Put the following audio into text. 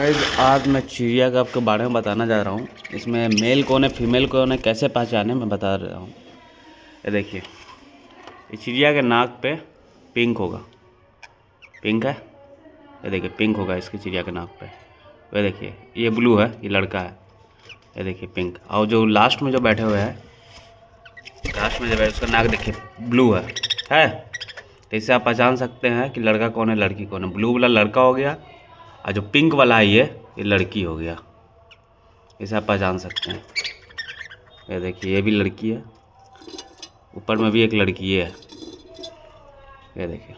Guys आज मैं चिड़िया का आपके बारे में बताना जा रहा हूँ। इसमें मेल कौन है फीमेल कौन है कैसे पहचाने मैं बता रहा हूँ। ये देखिए, ये चिड़िया के नाक पे पिंक होगा, पिंक है। ये देखिए पिंक होगा इसकी चिड़िया के नाक पे। ये देखिए ये ब्लू है, ये लड़का है। ये देखिए पिंक। और जो लास्ट में जो बैठे हुए हैं, लास्ट में जो बैठे उसका नाक देखिए ब्लू है। तो इससे आप पहचान सकते हैं कि लड़का कौन है लड़की कौन है। ब्लू वाला लड़का हो गया और जो पिंक वाला है ये लड़की हो गया। इसे आप पहचान सकते हैं। ये देखिए ये भी लड़की है, ऊपर में भी एक लड़की है। ये देखिए।